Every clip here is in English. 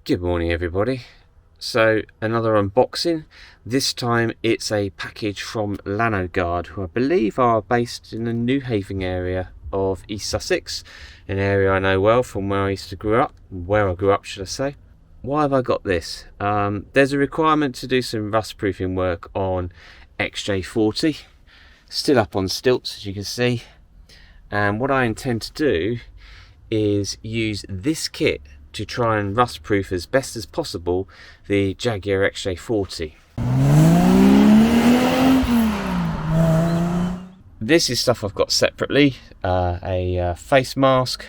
Good morning everybody. So another unboxing. This time it's a package from Lanoguard, who I believe are based in the New Haven area of East Sussex, an area I know well from where I used to grow up, where I grew up should I say. Why have I got this? There's a requirement to do some rust proofing work on XJ40, still up on stilts as you can see, and what I intend to do is use this kit to try and rust proof as best as possible the Jaguar XJ40. This is stuff I've got separately, a face mask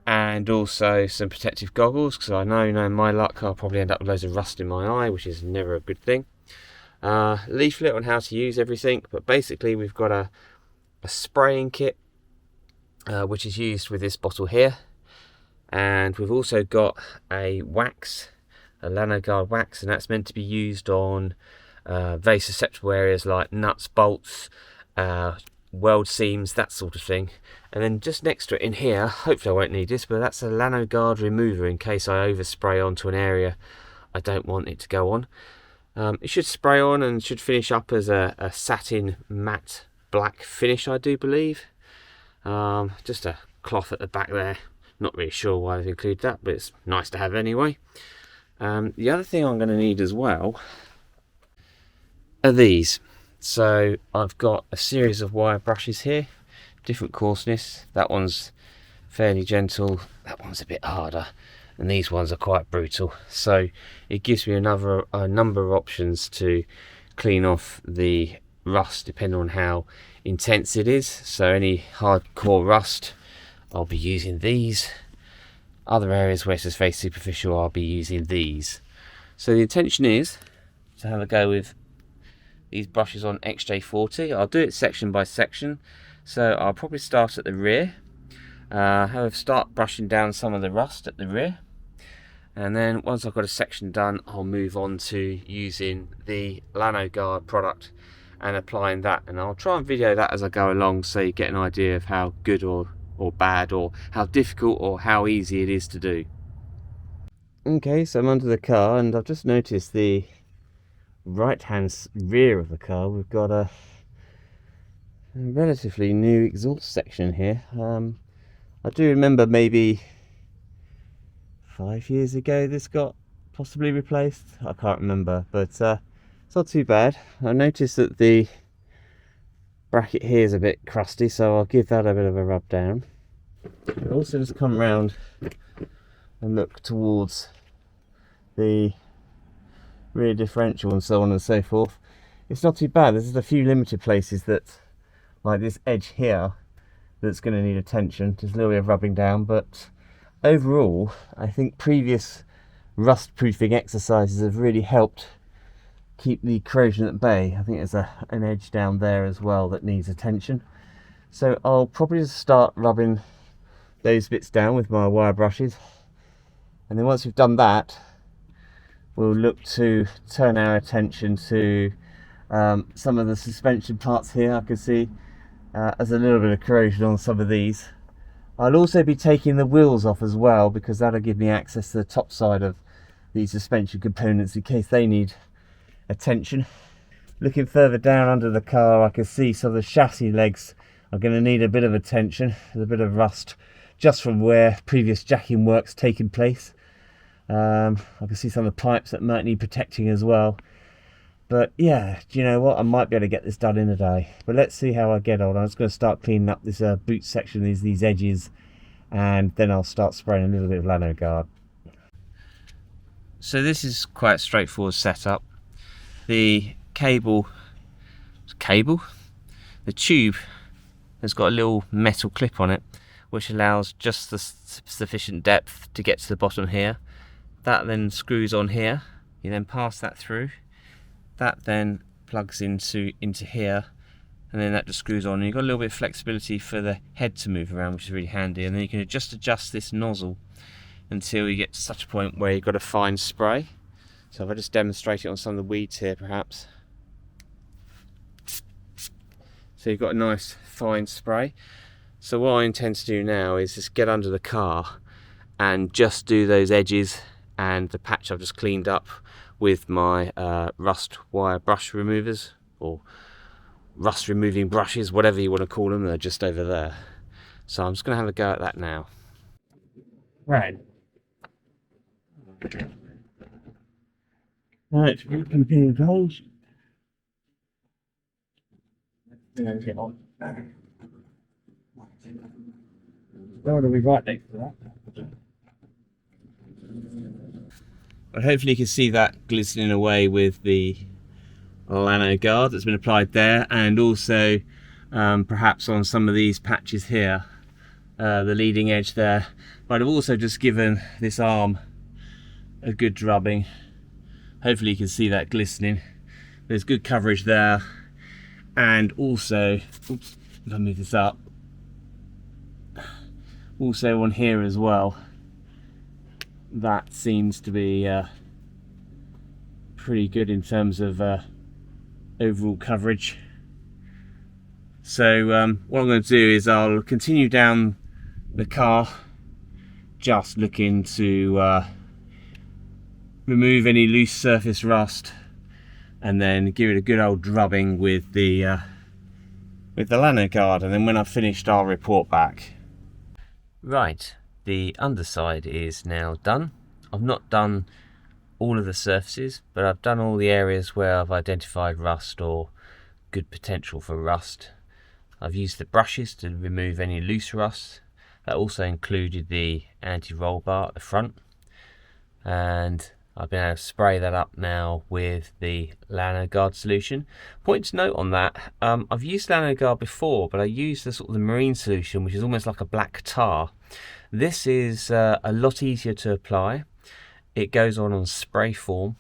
and also some protective goggles, because I know, in my luck, I'll probably end up with loads of rust in my eye, which is never a good thing. Leaflet on how to use everything, but basically we've got a spraying kit which is used with this bottle here. And we've also got a wax, a Lanoguard wax, and that's meant to be used on very susceptible areas like nuts, bolts, weld seams, that sort of thing. And then just next to it in here, hopefully I won't need this, but that's a Lanoguard remover in case I overspray onto an area I don't want it to go on. It should spray on and should finish up as a satin matte black finish, I do believe. Just a cloth at the back there. Not really sure why they've included that, but it's nice to have anyway. The other thing I'm going to need as well are these. So I've got a series of wire brushes here, different coarseness. That one's fairly gentle, that one's a bit harder, and these ones are quite brutal. So it gives me a number of options to clean off the rust depending on how intense it is. So any hardcore rust, I'll be using these. Other areas where it's just very superficial, I'll be using these. So the intention is to have a go with these brushes on XJ40. I'll do it section by section. So I'll probably start at the rear, start brushing down some of the rust at the rear, and then once I've got a section done, I'll move on to using the Lanoguard product and applying that. And I'll try and video that as I go along, so you get an idea of how good or bad, or how difficult or how easy it is to do. Okay, so I'm under the car and I've just noticed the right hand rear of the car, we've got a relatively new exhaust section here. I do remember maybe 5 years ago this got possibly replaced, I can't remember, but it's not too bad. I noticed that the bracket here is a bit crusty, so I'll give that a bit of a rub down. I'll also just come round and look towards the rear differential and so on and so forth. It's not too bad. There's just a few limited places that, like this edge here, that's going to need attention. Just a little bit of rubbing down, but overall I think previous rust proofing exercises have really helped keep the corrosion at bay. I think there's an edge down there as well that needs attention. So I'll probably just start rubbing those bits down with my wire brushes, and then once we've done that, we'll look to turn our attention to some of the suspension parts here. I can see there's a little bit of corrosion on some of these. I'll also be taking the wheels off as well, because that'll give me access to the top side of these suspension components in case they need attention. Looking further down under the car, I can see some of the chassis legs are going to need a bit of attention. There's a bit of rust just from where previous jacking work's taken place. I can see some of the pipes that might need protecting as well. But yeah, do you know what? I might be able to get this done in a day. But let's see how I get on. I'm just going to start cleaning up this boot section, these edges, and then I'll start spraying a little bit of Lanoguard. So this is quite a straightforward setup. The the tube has got a little metal clip on it, which allows just the sufficient depth to get to the bottom here. That then screws on here. You then pass that through. That then plugs into here, and then that just screws on. And you've got a little bit of flexibility for the head to move around, which is really handy. And then you can just adjust this nozzle until you get to such a point where you've got a fine spray. So if I just demonstrate it on some of the weeds here perhaps. So you've got a nice fine spray. So what I intend to do now is just get under the car and just do those edges and the patch I've just cleaned up with my rust wire brush removers, or rust removing brushes, whatever you want to call them. They're just over there. So I'm just going to have a go at that now. Right. Right, here goes. Where do we right next to that? Well, hopefully you can see that glistening away with the Lanoguard that's been applied there, and also perhaps on some of these patches here, the leading edge there. But I've also just given this arm a good drubbing. Hopefully you can see that glistening. There's good coverage there, and also, oops, if I move this up, also on here as well, that seems to be pretty good in terms of overall coverage. So what I'm going to do is I'll continue down the car, just looking to remove any loose surface rust, and then give it a good old drubbing with the Lanoguard, and then when I've finished I'll report back. Right, the underside is now done. I've not done all of the surfaces, but I've done all the areas where I've identified rust or good potential for rust. I've used the brushes to remove any loose rust. That also included the anti-roll bar at the front, and I've been able to spray that up now with the Lanoguard solution. Point to note on that, I've used Lanoguard before, but I used the sort of the marine solution, which is almost like a black tar. This is a lot easier to apply. It goes on spray form,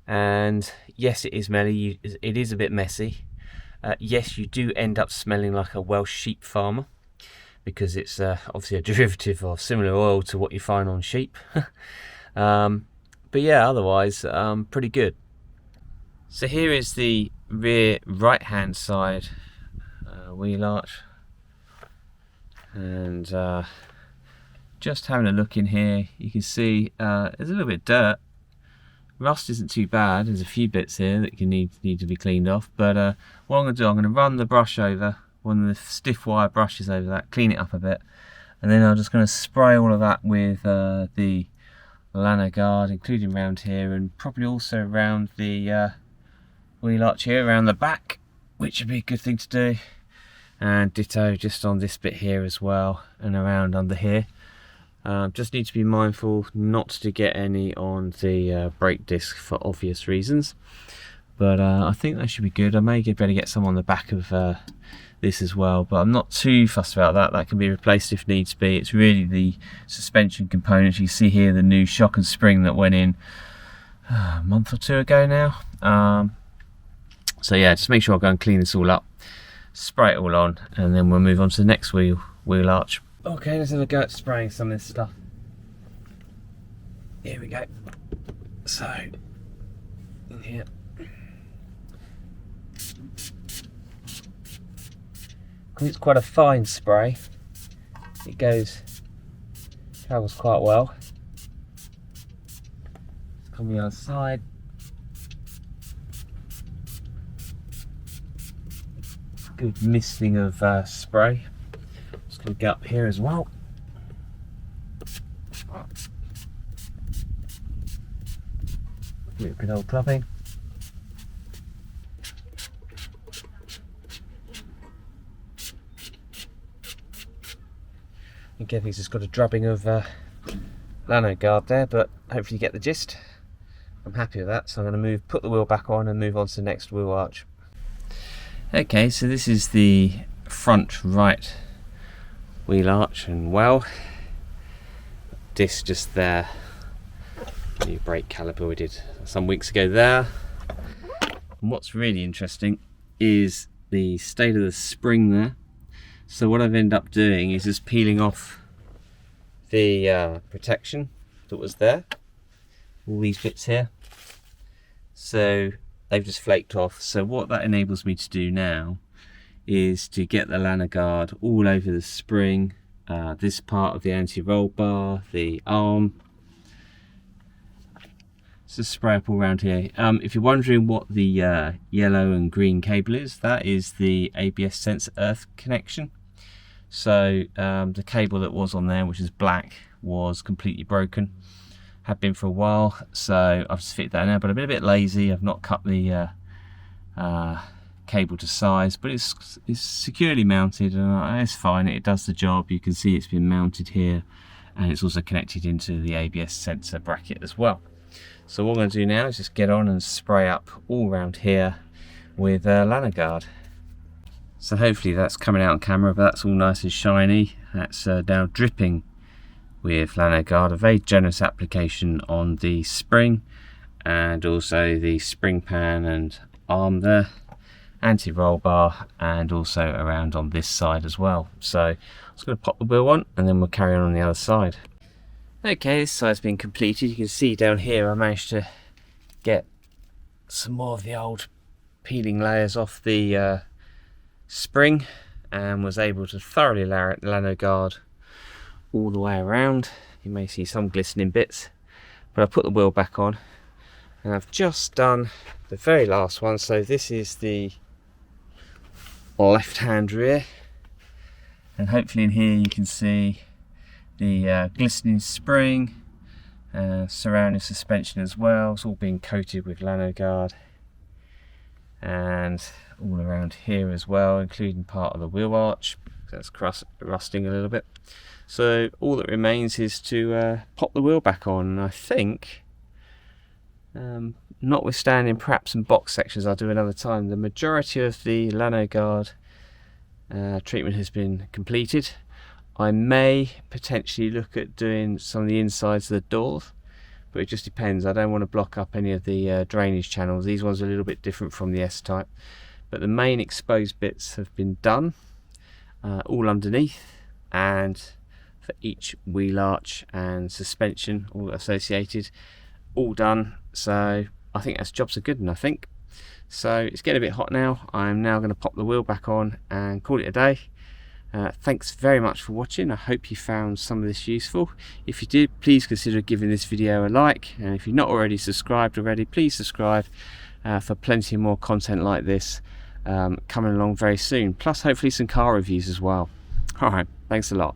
and yes, it is smelly. It is a bit messy. Yes, you do end up smelling like a Welsh sheep farmer, because it's obviously a derivative of similar oil to what you find on sheep. But yeah, otherwise pretty good. So here is the rear right hand side wheel arch, and just having a look in here, you can see there's a little bit of dirt. Rust isn't too bad. There's a few bits here that need to be cleaned off, but what I'm going to do, I'm going to run the brush over, one of the stiff wire brushes over that, clean it up a bit, and then I'm just going to spray all of that with the Lanoguard, including around here, and probably also around the wheel arch here, around the back, which would be a good thing to do, and ditto just on this bit here as well, and around under here. Just need to be mindful not to get any on the brake disc for obvious reasons, but I think that should be good. I may be able to get some on the back of this as well, but I'm not too fussed about that. That can be replaced if needs be. It's really the suspension components. You see here the new shock and spring that went in a month or two ago now. So yeah, just make sure I go and clean this all up, spray it all on, and then we'll move on to the next wheel arch. Okay, let's have a go at spraying some of this stuff. Here we go. So, in here. Because it's quite a fine spray, it travels quite well. Let's come on the other side. Good misting of spray. Just going to get up here as well. Good old clubbing. Again, he's just got a drubbing of Lanoguard there, but hopefully you get the gist. I'm happy with that, so I'm going to put the wheel back on and move on to the next wheel arch. Okay, so this is the front right wheel arch, and well, disc just there. New brake caliper we did some weeks ago there. And what's really interesting is the state of the spring there. So what I've ended up doing is just peeling off the protection that was there, all these bits here. So they've just flaked off. So what that enables me to do now is to get the Lanoguard all over the spring, this part of the anti-roll bar, the arm, just spray up all around here. If you're wondering what the yellow and green cable is, that is the ABS sensor earth connection. So the cable that was on there, which is black, was completely broken. Had been for a while, so I've just fitted that now, but I've been a bit lazy. I've not cut the cable to size, but it's securely mounted and it's fine. It does the job. You can see it's been mounted here, and it's also connected into the ABS sensor bracket as well. So what I'm going to do now is just get on and spray up all around here with Lanoguard. So hopefully that's coming out on camera, but that's all nice and shiny. That's now dripping with Lanoguard. A very generous application on the spring and also the spring pan and arm there, anti-roll bar, and also around on this side as well. So I'm just going to pop the wheel on and then we'll carry on the other side. Okay, this side's been completed. You can see down here I managed to get some more of the old peeling layers off the spring and was able to thoroughly Lanoguard all the way around. You may see some glistening bits, but I put the wheel back on and I've just done the very last one. So this is the left hand rear, and hopefully in here you can see the glistening spring, surrounding suspension as well. It's all been coated with Lanoguard, and all around here as well, including part of the wheel arch. That's rusting a little bit. So all that remains is to pop the wheel back on, and I think, notwithstanding perhaps some box sections I'll do another time, the majority of the Lanoguard treatment has been completed. I may potentially look at doing some of the insides of the doors, but it just depends. I don't want to block up any of the drainage channels. These ones are a little bit different from the S-Type, but the main exposed bits have been done, all underneath, and for each wheel arch and suspension, all associated, all done. So I think that's jobs are good, and I think so. It's getting a bit hot now. I'm now going to pop the wheel back on and call it a day. Thanks very much for watching. I hope you found some of this useful. If you did, please consider giving this video a like, and if you're not already subscribed already, please subscribe for plenty more content like this coming along very soon, plus hopefully some car reviews as well. Alright, thanks a lot.